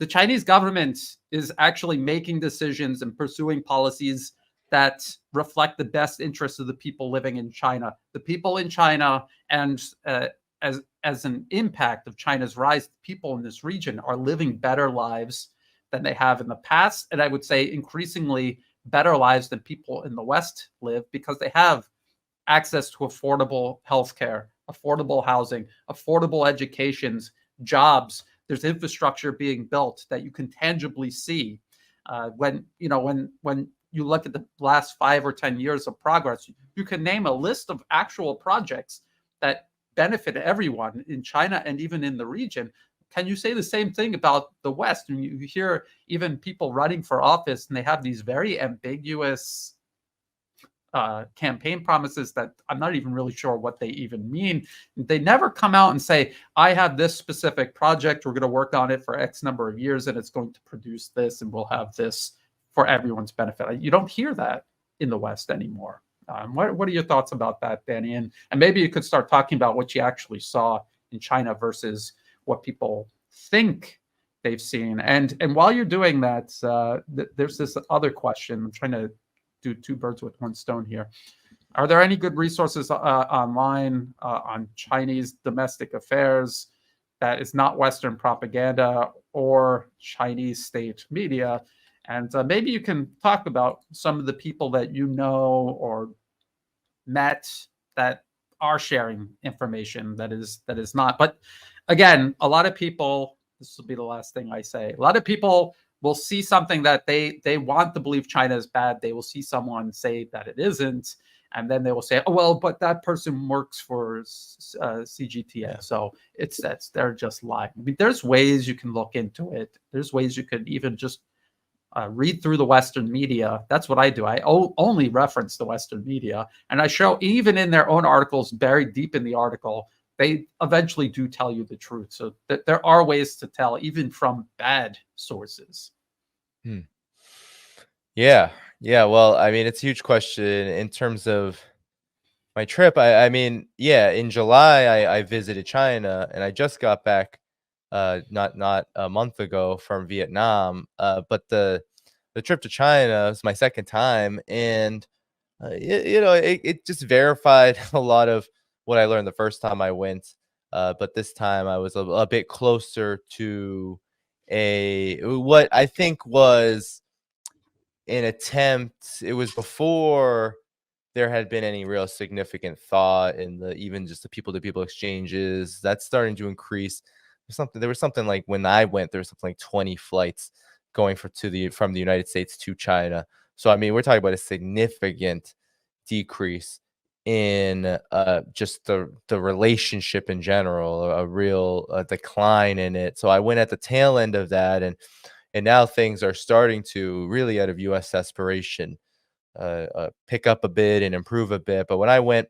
the Chinese government is actually making decisions and pursuing policies that reflect the best interests of the people living in China. The people in China, and as an impact of China's rise, people in this region are living better lives than they have in the past. And I would say increasingly better lives than people in the West live, because they have access to affordable healthcare, affordable housing, affordable educations, jobs. There's infrastructure being built that you can tangibly see. When you look at the last 5 or 10 years of progress, you can name a list of actual projects that benefit everyone in China and even in the region. Can you say the same thing about the West? And you hear even people running for office, and they have these very ambiguous campaign promises that I'm not even really sure what they even mean. They never come out and say, I have this specific project, we're going to work on it for X number of years, and it's going to produce this, and we'll have this for everyone's benefit. You don't hear that in the West anymore. What are your thoughts about that, Danny? And maybe you could start talking about what you actually saw in China versus what people think they've seen. And while you're doing that, there's this other question. I'm trying to do two birds with one stone here. Are there any good resources online on Chinese domestic affairs that is not Western propaganda or Chinese state media? And maybe you can talk about some of the people that you know or met that are sharing information that is not. But again, a lot of people, this will be the last thing I say, a lot of people will see something that they want to believe China is bad. They will see someone say that it isn't, and then they will say, oh, well, but that person works for CGTN. Yeah. So they're just lying. I mean, there's ways you can look into it. There's ways you could even just read through the Western media. That's what I do. I only reference the Western media, and I show even in their own articles, buried deep in the article, they eventually do tell you the truth. So there are ways to tell even from bad sources. Yeah. Well, I mean, it's a huge question in terms of my trip. I mean, yeah, in July, I visited China, and I just got back not a month ago from Vietnam. But the trip to China was my second time, and it just verified a lot of what I learned the first time I went. But this time I was a bit closer to what I think was an attempt. It was before there had been any real significant thought in even just the people-to-people exchanges. That's starting to increase. There was something like, when I went, there was something like 20 flights going from the United States to China. So I mean, we're talking about a significant decrease in just the relationship in general, a real decline in it. So I went at the tail end of that, and now things are starting to really, out of U.S. desperation, pick up a bit and improve a bit. But when I went,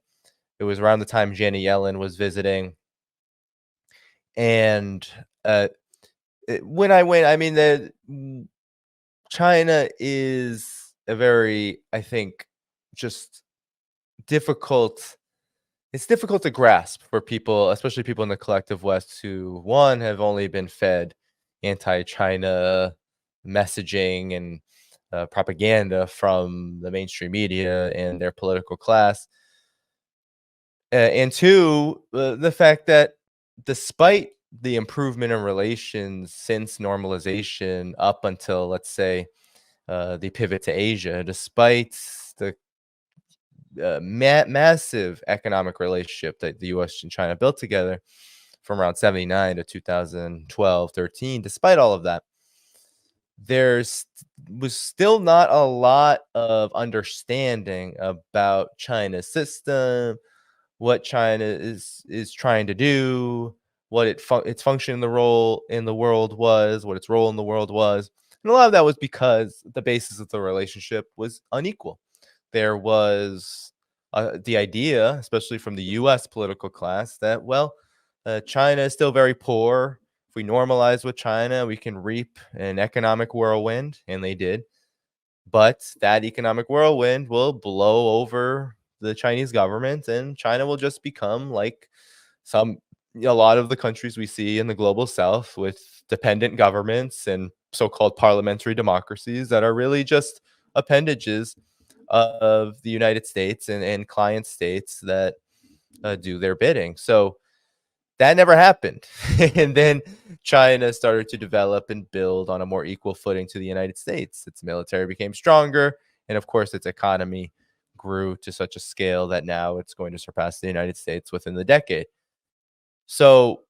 it was around the time Janet Yellen was visiting, and when I went, I mean, China is a very, I think, just difficult. It's difficult to grasp for people, especially people in the collective West, who, one, have only been fed anti-China messaging and propaganda from the mainstream media and their political class, and two, the fact that despite the improvement in relations since normalization up until, let's say, the pivot to Asia, despite the massive economic relationship that the U.S. and China built together from around 79 to 2012, 13, despite all of that, was still not a lot of understanding about China's system, what China is trying to do, what its function in the world was, what its role in the world was. And a lot of that was because the basis of the relationship was unequal. There was the idea, especially from the U.S. political class, that, well, China is still very poor. If we normalize with China, we can reap an economic whirlwind, and they did. But that economic whirlwind will blow over the Chinese government, and China will just become like a lot of the countries we see in the global south, with dependent governments and so-called parliamentary democracies that are really just appendages of the United States and client states that do their bidding. So that never happened. And then China started to develop and build on a more equal footing to the United States. Its military became stronger. And of course, its economy grew to such a scale that now it's going to surpass the United States within the decade. So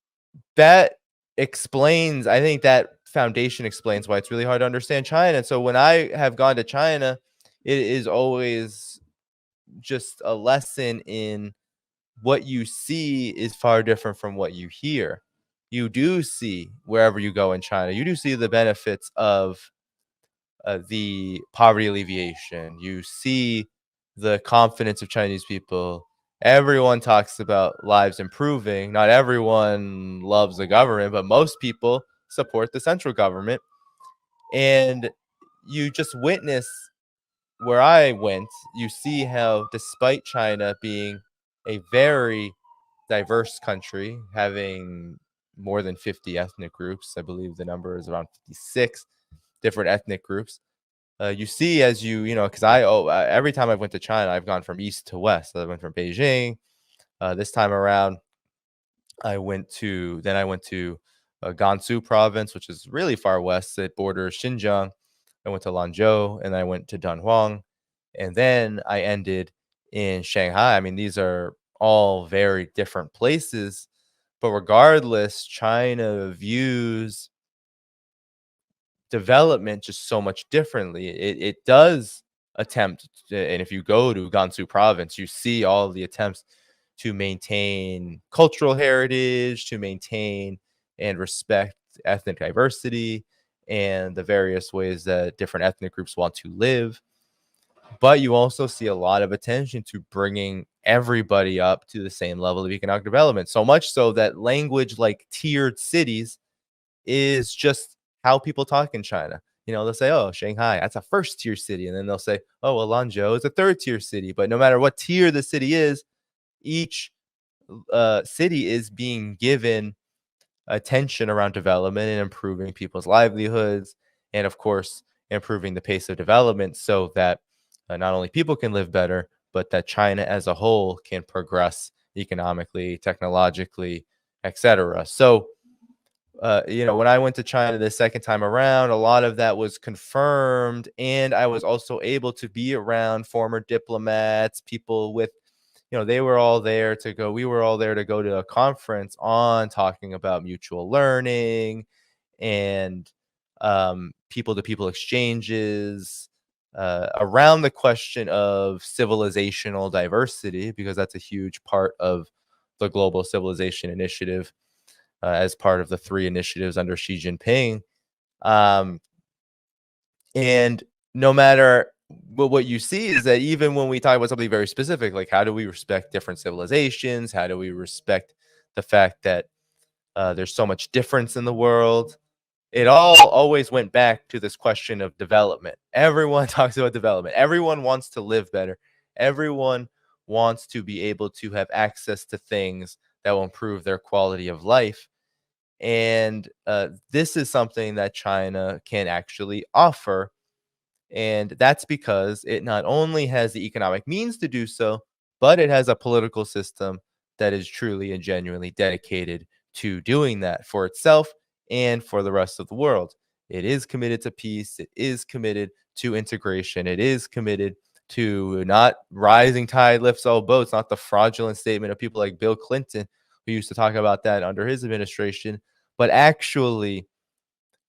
that explains, I think that foundation explains why it's really hard to understand China. And so when I have gone to China, it is always just a lesson in what you see is far different from what you hear. You do see, wherever you go in China, you do see the benefits of the poverty alleviation. You see the confidence of Chinese people. Everyone talks about lives improving. Not everyone loves the government, but most people support the central government. And you just witness where I went, you see how, despite China being a very diverse country, having more than 50 ethnic groups, I believe the number is around 56 different ethnic groups. You see, as because every time I went to China, I've gone from east to west. I went from Beijing. This time around, I went to Gansu province, which is really far west. It borders Xinjiang. I went to Lanzhou, and I went to Danhuang, and then I ended in Shanghai. I mean, these are all very different places, but regardless, China views development just so much differently. It does attempt, and if you go to Gansu province, you see all of the attempts to maintain cultural heritage, to maintain and respect ethnic diversity and the various ways that different ethnic groups want to live. But you also see a lot of attention to bringing everybody up to the same level of economic development, so much so that language like tiered cities is just how people talk in China. They'll say, oh, Shanghai, that's a first tier city. And then they'll say, oh, well, Lanzhou is a third tier city. But no matter what tier the city is, each city is being given attention around development and improving people's livelihoods. And of course, improving the pace of development so that not only people can live better, but that China as a whole can progress economically, technologically, etc. So, when I went to China the second time around, a lot of that was confirmed. And I was also able to be around former diplomats, people with, we were all there to go to a conference on talking about mutual learning and people to people exchanges around the question of civilizational diversity, because that's a huge part of the Global Civilization Initiative. As part of the 3 initiatives under Xi Jinping. And no matter what you see is that even when we talk about something very specific, like how do we respect different civilizations? How do we respect the fact that there's so much difference in the world? It all always went back to this question of development. Everyone talks about development. Everyone wants to live better. Everyone wants to be able to have access to things that will improve their quality of life. And this is something that China can actually offer. And that's because it not only has the economic means to do so, but it has a political system that is truly and genuinely dedicated to doing that for itself and for the rest of the world. It is committed to peace. It is committed to integration. It is committed to not rising tide lifts all boats, not the fraudulent statement of people like Bill Clinton, who used to talk about that under his administration, but actually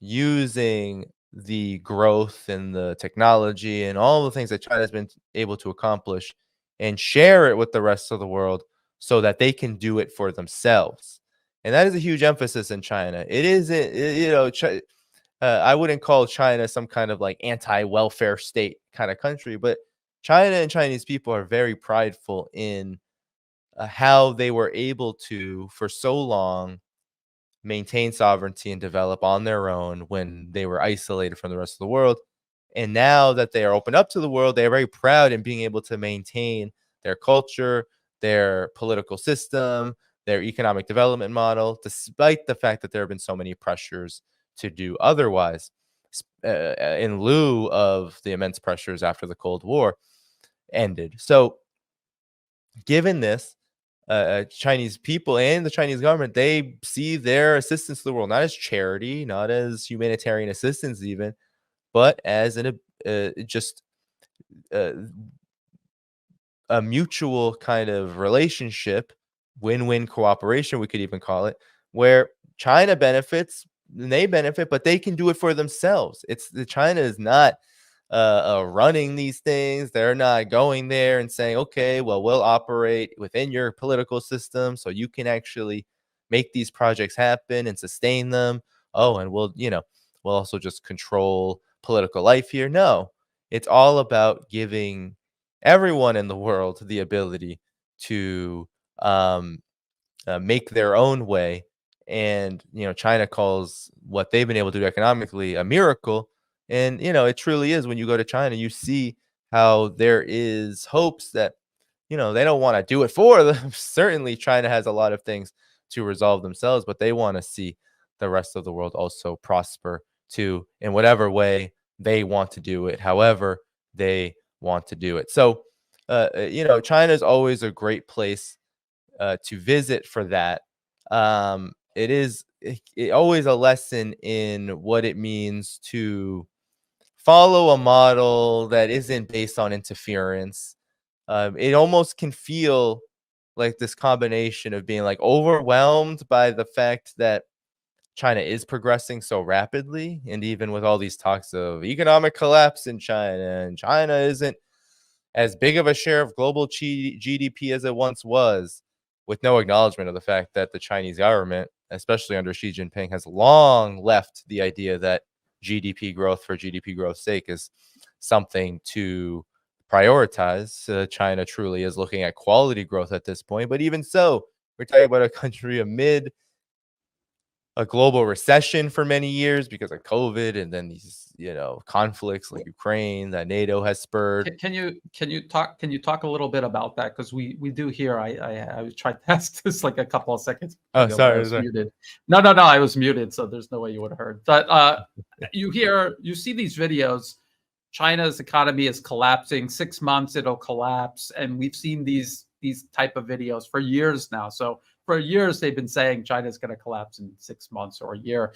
using the growth and the technology and all the things that China has been able to accomplish and share it with the rest of the world so that they can do it for themselves. And that is a huge emphasis in China. It isn't, I wouldn't call China some kind of like anti-welfare state kind of country, but China and Chinese people are very prideful in how they were able to, for so long, maintain sovereignty and develop on their own when they were isolated from the rest of the world. And now that they are opened up to the world, they are very proud in being able to maintain their culture, their political system, their economic development model, despite the fact that there have been so many pressures to do otherwise, in lieu of the immense pressures after the Cold War ended. So, given this, Chinese people and the Chinese government, they see their assistance to the world not as charity, not as humanitarian assistance, even, but as just uh, a mutual kind of relationship, win-win cooperation, we could even call it, where China benefits and they benefit, but they can do it for themselves. China is not running these things. They're not going there and saying, okay, well, we'll operate within your political system so you can actually make these projects happen and sustain them. Oh, and we'll also just control political life here. No, it's all about giving everyone in the world the ability to um, make their own way. And China calls what they've been able to do economically a miracle. And it truly is. When you go to China, you see how there is hopes that they don't want to do it for them. Certainly, China has a lot of things to resolve themselves, but they want to see the rest of the world also prosper too, in whatever way they want to do it, however they want to do it. So, China is always a great place to visit for that. It is always a lesson in what it means to follow a model that isn't based on interference. It almost can feel like this combination of being like overwhelmed by the fact that China is progressing so rapidly, and even with all these talks of economic collapse in China, and China isn't as big of a share of global GDP as it once was, with no acknowledgement of the fact that the Chinese government, especially under Xi Jinping, has long left the idea that GDP growth for GDP growth's sake is something to prioritize. China truly is looking at quality growth at this point. But even so, we're talking about a country amid a global recession for many years because of COVID, and then these conflicts like Ukraine that NATO has spurred. Can you talk a little bit about that? Because we do here. I tried to ask this like a couple of seconds Oh, ago, but I sorry, was sorry. muted. No, I was muted, so there's no way you would have heard. But you see these videos. China's economy is collapsing. 6 months it'll collapse, and we've seen these type of videos for years now. So for years they've been saying China's going to collapse in 6 months or a year.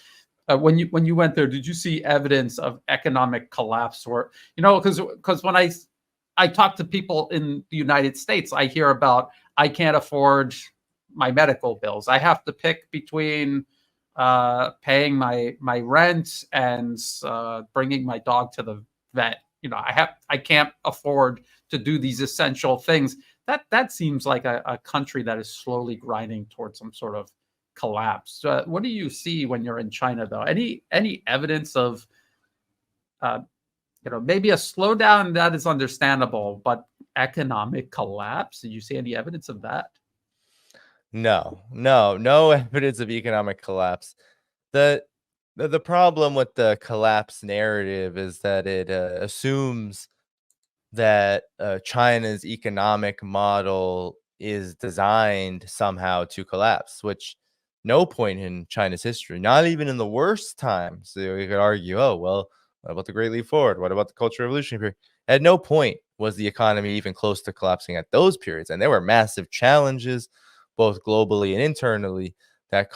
When you went there, did you see evidence of economic collapse? Or because when I talk to people in the United States, I hear about I can't afford my medical bills. I have to pick between paying my rent and bringing my dog to the vet. I can't afford to do these essential things. That seems like a country that is slowly grinding towards some sort of collapse. What do you see when you're in China, though? Any evidence of maybe a slowdown that is understandable, but economic collapse? Did you see any evidence of that? No evidence of economic collapse. The problem with the collapse narrative is that it assumes that China's economic model is designed somehow to collapse, which no point in China's history, not even in the worst times, so you could argue, oh, well, what about the Great Leap Forward? What about the Cultural Revolution period? At no point was the economy even close to collapsing at those periods. And there were massive challenges, both globally and internally, that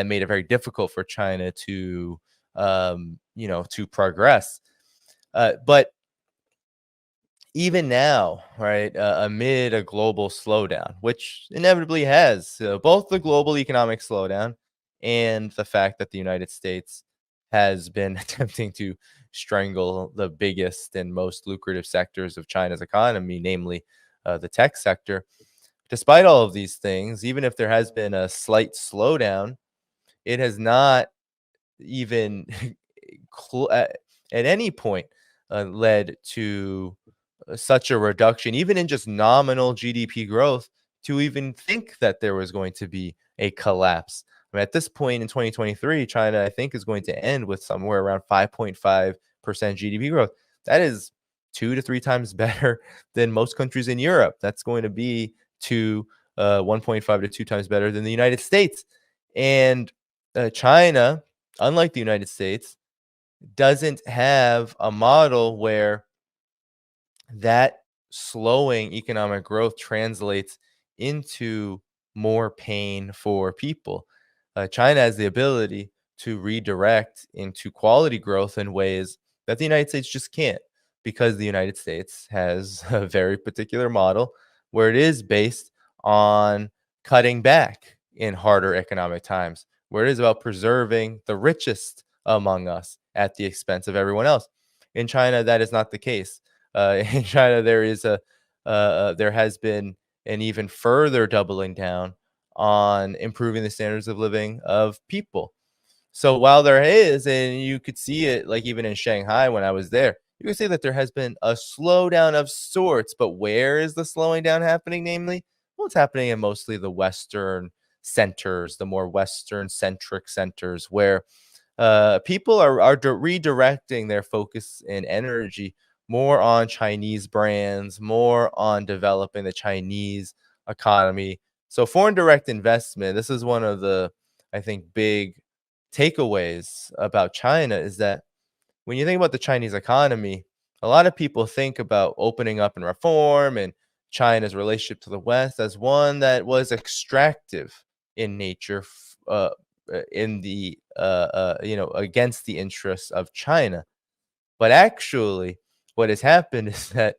made it very difficult for China to to progress. But even now, right, amid a global slowdown, which inevitably has both the global economic slowdown and the fact that the United States has been attempting to strangle the biggest and most lucrative sectors of China's economy, namely the tech sector. Despite all of these things, even if there has been a slight slowdown, it has not even at any point led to such a reduction, even in just nominal GDP growth, to even think that there was going to be a collapse. I mean, at this point in 2023, China, I think, is going to end with somewhere around 5.5% GDP growth. That is 2 to 3 times better than most countries in Europe. That's going to be 1.5 to 2 times better than the United States. And China, unlike the United States, doesn't have a model where that slowing economic growth translates into more pain for people. China has the ability to redirect into quality growth in ways that the United States just can't, because the United States has a very particular model where it is based on cutting back in harder economic times, where it is about preserving the richest among us at the expense of everyone else. In China, that is not the case. In China, there has been an even further doubling down on improving the standards of living of people. So while there is, and you could see it, like even in Shanghai when I was there, you could see that there has been a slowdown of sorts. But where is the slowing down happening? Namely, well, it's happening in mostly the Western centers, the more Western centric centers, where people are redirecting their focus and energy more on Chinese brands, more on developing the Chinese economy. So foreign direct investment, this is one of the, I think, big takeaways about China, is that when you think about the Chinese economy, a lot of people think about opening up and reform and China's relationship to the West as one that was extractive in nature, in the against the interests of China. But actually, what has happened is that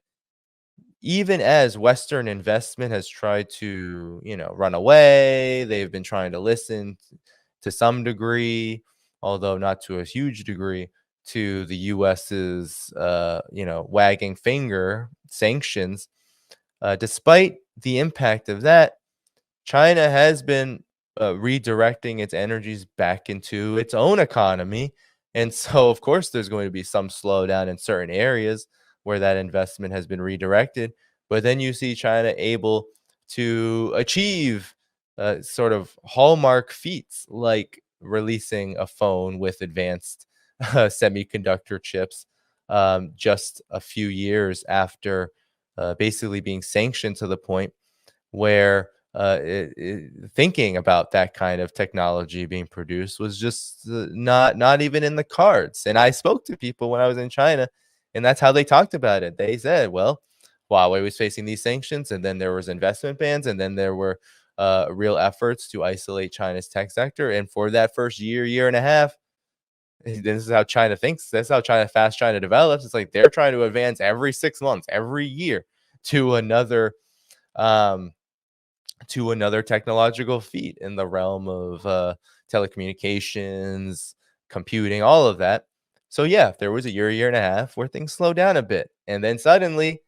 even as Western investment has tried to, run away, they've been trying to listen to some degree, although not to a huge degree, to the US's, wagging finger sanctions. Despite the impact of that, China has been redirecting its energies back into its own economy. And so, of course, there's going to be some slowdown in certain areas where that investment has been redirected. But then you see China able to achieve sort of hallmark feats like releasing a phone with advanced semiconductor chips just a few years after basically being sanctioned to the point where thinking about that kind of technology being produced was just not even in the cards. And I spoke to people when I was in China, and that's how they talked about it. They said, well, Huawei was facing these sanctions, and then there was investment bans, and then there were real efforts to isolate China's tech sector. And for that first year and a half, this is how China thinks. That's how China develops. It's like they're trying to advance every 6 months, every year to another um, technological feat in the realm of telecommunications, computing, all of that. So yeah, there was a year and a half where things slowed down a bit. And then suddenly,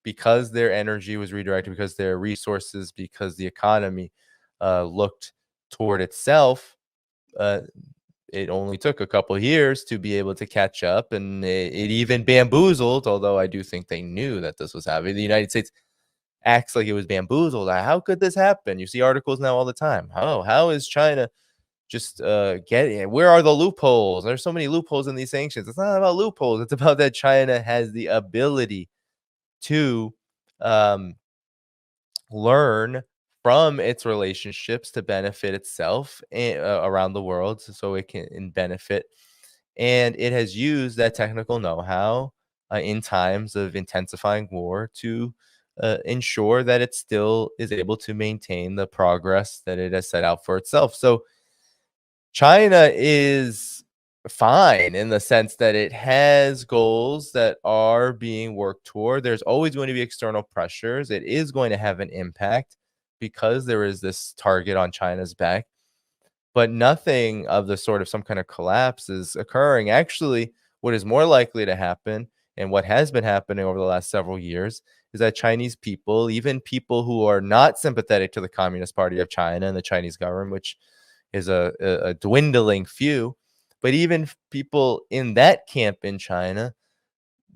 because their energy was redirected, because their resources, because the economy looked toward itself, uh, it only took a couple of years to be able to catch up. And it even bamboozled, although I do think they knew that this was happening. The United States acts like it was bamboozled. How could this happen? You see articles now all the time. How is China just getting it? Where are the loopholes? There's so many loopholes in these sanctions. It's not about loopholes. It's about that China has the ability to um, learn from its relationships to benefit itself around the world, so it can benefit. And it has used that technical know-how in times of intensifying war to ensure that it still is able to maintain the progress that it has set out for itself. So China is fine in the sense that it has goals that are being worked toward. There's always going to be external pressures. It is going to have an impact because there is this target on China's back, but nothing of the sort of some kind of collapse is occurring. Actually, what is more likely to happen, and what has been happening over the last several years, is that Chinese people, even people who are not sympathetic to the Communist Party of China and the Chinese government, which is a dwindling few, but even people in that camp in China,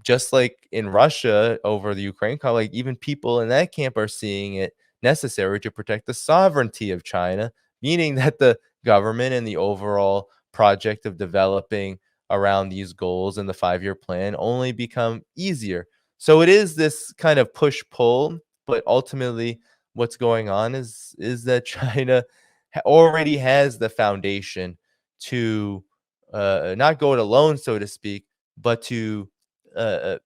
just like in Russia over the Ukraine conflict, even people in that camp are seeing it necessary to protect the sovereignty of China, meaning that the government and the overall project of developing around these goals and the 5-year plan only become easier. So it is this kind of push pull, but ultimately what's going on is that China already has the foundation to not go it alone, so to speak, but to uh,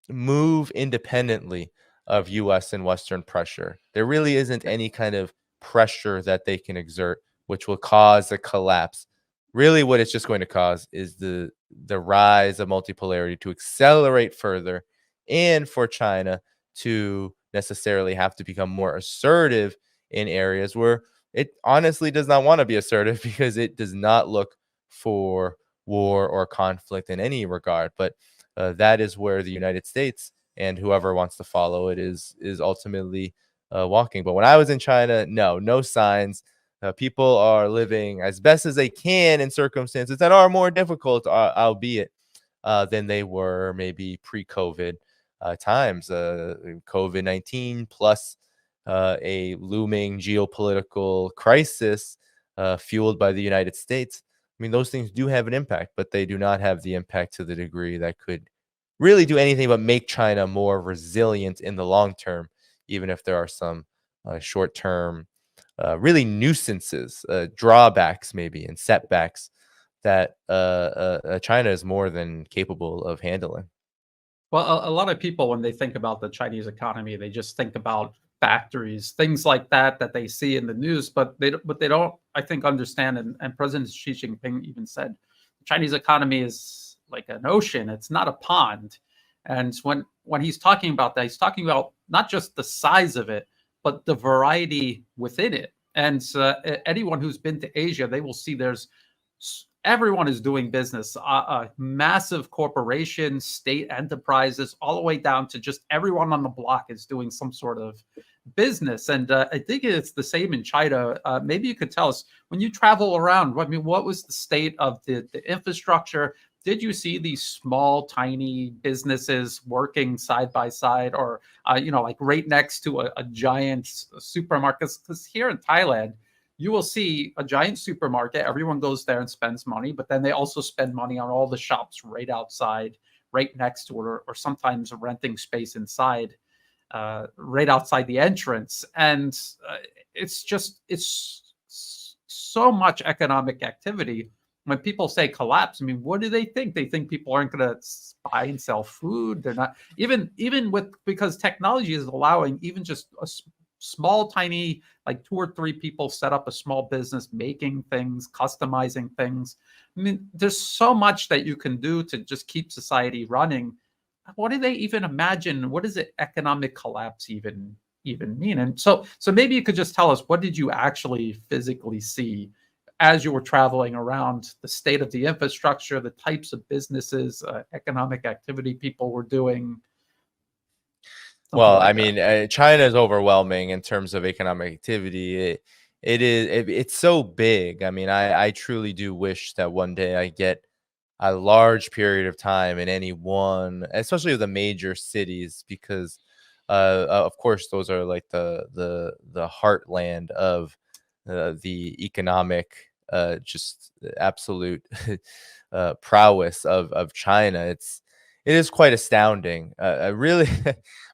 move independently of U.S. and Western pressure. There really isn't any kind of pressure that they can exert, which will cause a collapse. Really, what it's just going to cause is the rise of multipolarity to accelerate further, and for China to necessarily have to become more assertive in areas where it honestly does not want to be assertive because it does not look for war or conflict in any regard. But that is where the United States and whoever wants to follow it is ultimately walking. But when I was in China, no signs. People are living as best as they can in circumstances that are more difficult, albeit than they were maybe pre-COVID times. COVID-19 plus a looming geopolitical crisis fueled by the United States. I mean, those things do have an impact, but they do not have the impact to the degree that could really do anything but make China more resilient in the long term, even if there are some short term, really nuisances, drawbacks, maybe, and setbacks that China is more than capable of handling. Well, a lot of people, when they think about the Chinese economy, they just think about factories, things like that that they see in the news, but they don't, I think, understand. And President Xi Jinping even said, the Chinese economy is like an ocean; it's not a pond. And when he's talking about that, he's talking about not just the size of it, but the variety within it. And anyone who's been to Asia, they will see there's everyone is doing business, massive corporations, state enterprises, all the way down to just everyone on the block is doing some sort of business. And I think it's the same in China. Maybe you could tell us, when you travel around, I mean, what was the state of the infrastructure? Did you see these small, tiny businesses working side by side, or like right next to a giant supermarket? Because here in Thailand, you will see a giant supermarket. Everyone goes there and spends money, but then they also spend money on all the shops right outside, right next to it, or sometimes renting space inside, right outside the entrance. And it's so much economic activity. When people say collapse, I mean, what do they think? They think people aren't going to buy and sell food. They're not, even with, because technology is allowing even just a small, tiny, like 2 or 3 people set up a small business making things, customizing things. I mean, there's so much that you can do to just keep society running. What do they even imagine? What does it economic collapse even mean? And so maybe you could just tell us, what did you actually physically see as you were traveling around, the state of the infrastructure, the types of businesses, economic activity people were doing? Well, Like I mean, China is overwhelming in terms of economic activity. It's so big. I mean, I truly do wish that one day I get a large period of time in any one, especially with the major cities, because of course those are like the heartland of the economic just absolute prowess of China. It is quite astounding. Really,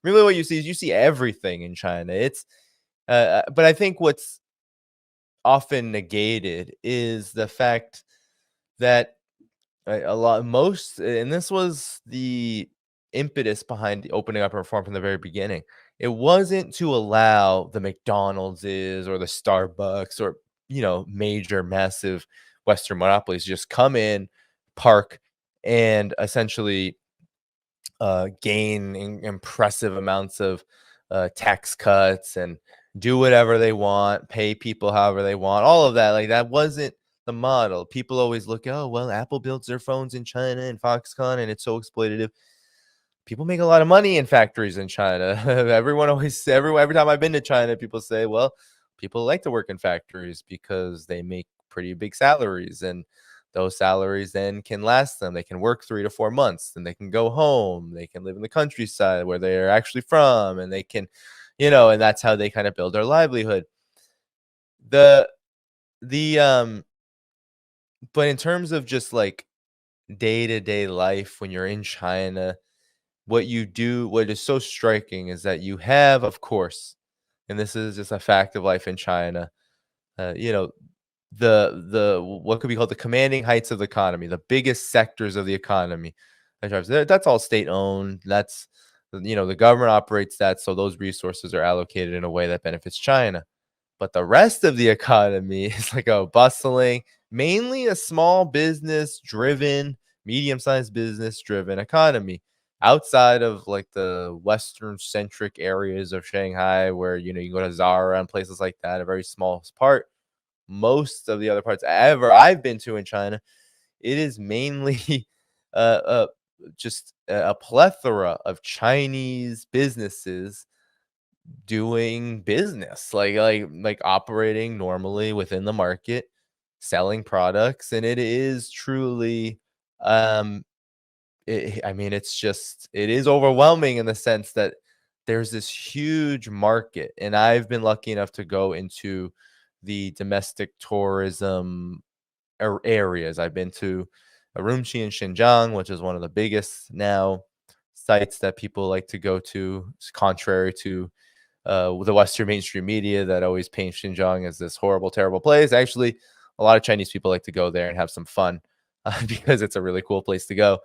really, what you see is you see everything in China. But I think what's often negated is the fact that and this was the impetus behind the opening up reform from the very beginning. It wasn't to allow the McDonald's or the Starbucks or major massive Western monopolies to just come in, park, and essentially gain impressive amounts of tax cuts and do whatever they want, pay people however they want, all of that. Like, that wasn't the model. People always look, oh, well, Apple builds their phones in China and Foxconn, and it's so exploitative. People make a lot of money in factories in China. Every time I've been to China, people say, well, people like to work in factories because they make pretty big salaries, and those salaries then can last them. They can work 3 to 4 months, then they can go home. They can live in the countryside where they're actually from, and they can, and that's how they kind of build their livelihood. The But in terms of just like day-to-day life when you're in China, what is so striking is that you have, of course, and this is just a fact of life in China, uh, you know, the what could be called the commanding heights of the economy, the biggest sectors of the economy. That's all state owned. That's, the government operates that, so those resources are allocated in a way that benefits China. But the rest of the economy is like a bustling, mainly a small business driven, medium sized business driven economy. Outside of like the Western centric areas of Shanghai, where you can go to Zara and places like that, a very small part. Most of the other parts I've been to in China, it is mainly uh, uh, just a plethora of Chinese businesses doing business, like operating normally within the market, selling products, and it is truly, um, I mean, it is overwhelming in the sense that there's this huge market, and I've been lucky enough to go into the domestic tourism areas. I've been to Urumqi in Xinjiang, which is one of the biggest now sites that people like to go to, contrary to the Western mainstream media that always paints Xinjiang as this horrible, terrible place. Actually, a lot of Chinese people like to go there and have some fun because it's a really cool place to go.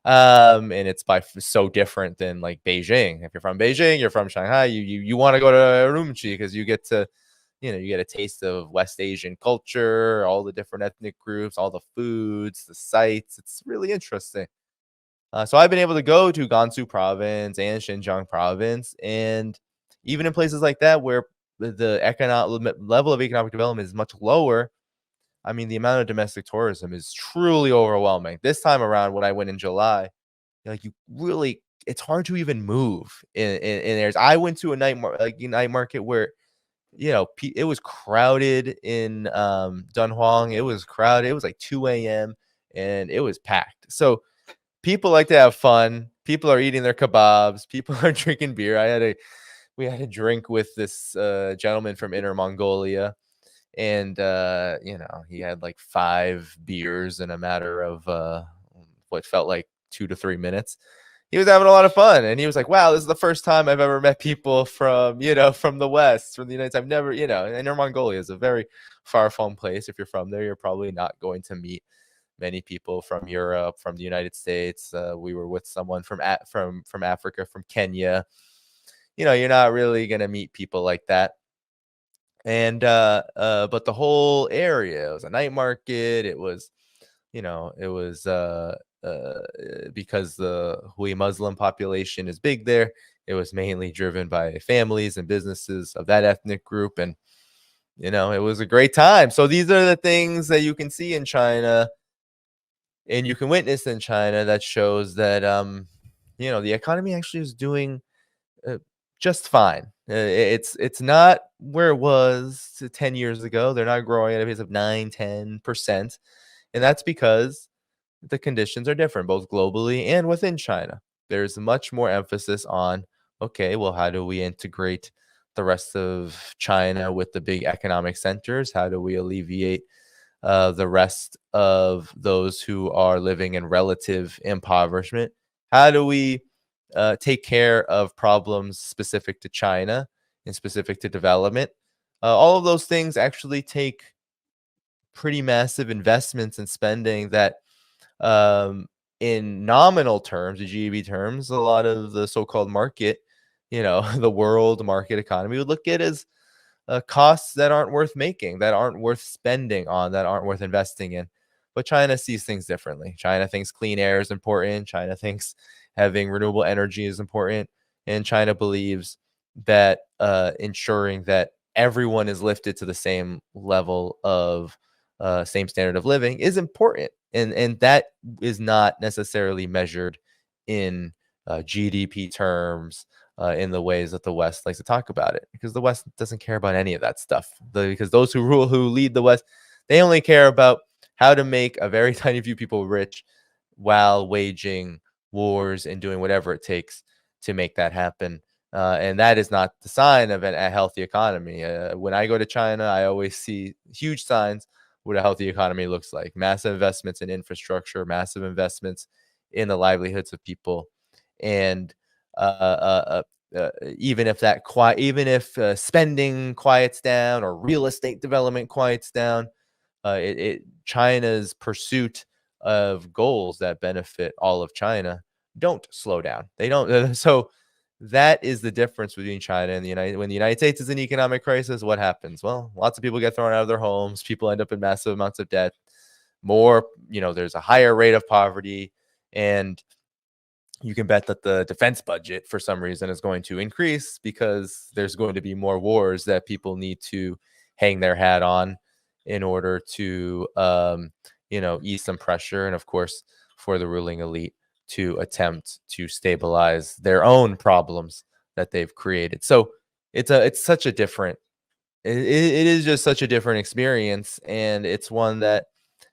And it's so different than like Beijing. If you're from Beijing, you're from Shanghai, you want to go to Urumqi because you get to, you get a taste of West Asian culture, all the different ethnic groups, all the foods, the sites. It's really interesting. So I've been able to go to Gansu province and Xinjiang province, and even in places like that where the economic level of economic development is much lower, I mean, the amount of domestic tourism is truly overwhelming. This time around, when I went in July, like it's hard to even move in areas. I went to a night market where it was crowded in Dunhuang. It was crowded. It was like 2 a.m. and it was packed. So people like to have fun. People are eating their kebabs. People are drinking beer. We had a drink with this gentleman from Inner Mongolia, and he had like 5 beers in a matter of what felt like 2 to 3 minutes. He was having a lot of fun, and he was like, "Wow, this is the first time I've ever met people from from the West, from the United States. I've never, Inner Mongolia is a very far-flung place. If you're from there, you're probably not going to meet many people from Europe, from the United States. We were with someone from Africa, from Kenya. You're not really gonna meet people like that. And but the whole area, it was a night market. It was because the Hui Muslim population is big there. It was mainly driven by families and businesses of that ethnic group, and it was a great time. So these are the things that you can see in China and you can witness in China that shows that the economy actually is doing uh, just fine. It's not where it was 10 years ago. They're not growing at a pace of 9-10%, and that's because the conditions are different both globally and within China. There's much more emphasis on, okay, well, how do we integrate the rest of China with the big economic centers? How do we alleviate the rest of those who are living in relative impoverishment? How do we take care of problems specific to China and specific to development? All of those things actually take pretty massive investments and spending that, um, in nominal terms, the GDP terms, a lot of the so-called market, the world market economy would look at as costs that aren't worth making, that aren't worth spending on, that aren't worth investing in. But China sees things differently. China thinks clean air is important. China thinks having renewable energy is important. And China believes that ensuring that everyone is lifted to the same level of same standard of living is important. And that is not necessarily measured in GDP terms, in the ways that the West likes to talk about it, because the West doesn't care about any of that stuff. Because those who lead the West, they only care about how to make a very tiny few people rich while waging wars and doing whatever it takes to make that happen. And that is not the sign of a healthy economy. When I go to China, I always see huge signs what a healthy economy looks like: massive investments in infrastructure, massive investments in the livelihoods of people, and even if spending quiets down or real estate development quiets down, China's pursuit of goals that benefit all of China don't slow down. They don't. So that is the difference between China and the United. When the United States is in economic crisis, what happens? Well, lots of people get thrown out of their homes. People end up in massive amounts of debt. There's a higher rate of poverty, and you can bet that the defense budget for some reason is going to increase because there's going to be more wars that people need to hang their hat on in order to ease some pressure, and of course for the ruling elite to attempt to stabilize their own problems that they've created. So it's such a different it is just such a different experience, and it's one that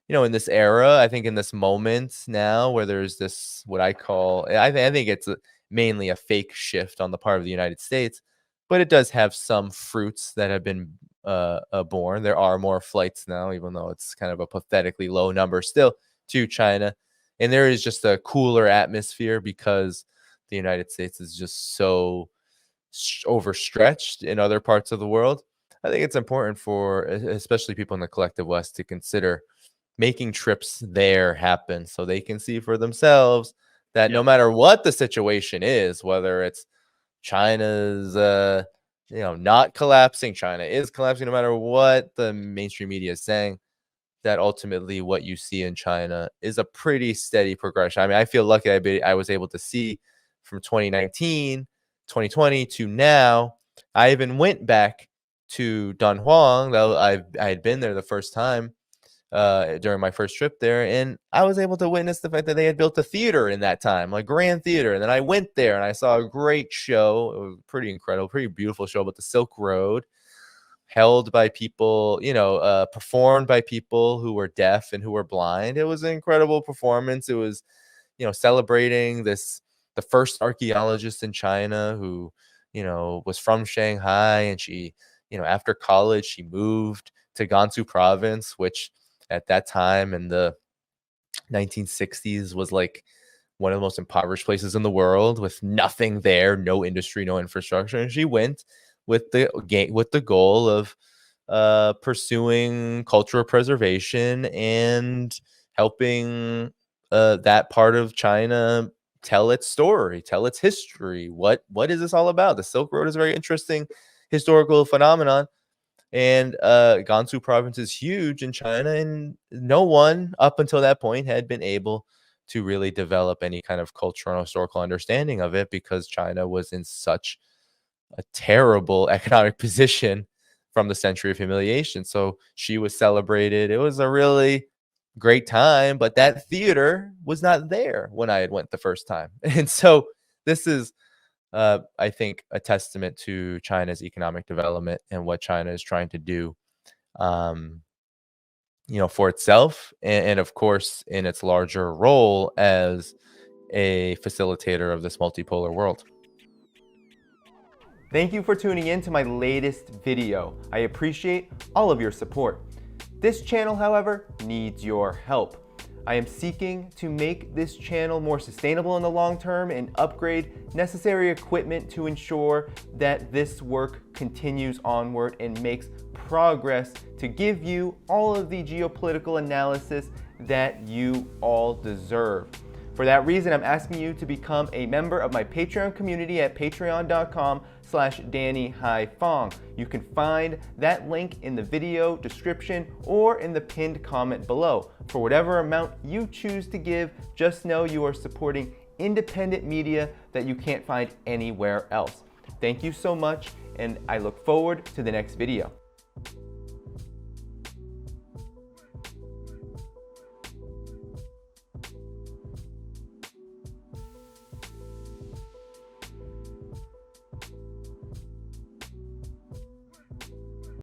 in this era, I think in this moment now where there's this, what I call, I think it's mainly a fake shift on the part of the United States, but it does have some fruits that have been born. There are more flights now, even though it's kind of a pathetically low number still to China. And there is just a cooler atmosphere because the United States is just so overstretched in other parts of the world. I think it's important for especially people in the collective West to consider making trips there happen so they can see for themselves that no matter what the situation is, whether it's China's not collapsing, China is collapsing, no matter what the mainstream media is saying, that ultimately what you see in China is a pretty steady progression. I mean, I feel lucky I was able to see from 2019, 2020 to now. I even went back to Dhaiphong, though I had been there the first time during my first trip there, and I was able to witness the fact that they had built a theater in that time, like Grand Theater. And then I went there and I saw a great show. It was pretty incredible, pretty beautiful show about the Silk Road, held by people, performed by people who were deaf and who were blind. It was an incredible performance. It was, celebrating the first archaeologist in China who, was from Shanghai, and she, after college, she moved to Gansu province, which at that time in the 1960s was like one of the most impoverished places in the world, with nothing there, no industry, no infrastructure. And she went with the goal of pursuing cultural preservation and helping that part of China tell its story, tell its history. What is this all about? The Silk Road is a very interesting historical phenomenon. And Gansu province is huge in China, and no one up until that point had been able to really develop any kind of cultural and historical understanding of it, because China was in such a terrible economic position from the century of humiliation. So she was celebrated. It was a really great time, but that theater was not there when I had went the first time. And so this is I think a testament to China's economic development and what China is trying to do, for itself, and of course in its larger role as a facilitator of this multipolar world. Thank you for tuning in to my latest video. I appreciate all of your support. This channel, however, needs your help. I am seeking to make this channel more sustainable in the long term and upgrade necessary equipment to ensure that this work continues onward and makes progress to give you all of the geopolitical analysis that you all deserve. For that reason, I'm asking you to become a member of my Patreon community at patreon.com/DannyDhaiphong. You can find that link in the video description or in the pinned comment below. For whatever amount you choose to give, just know you are supporting independent media that you can't find anywhere else. Thank you so much, and I look forward to the next video.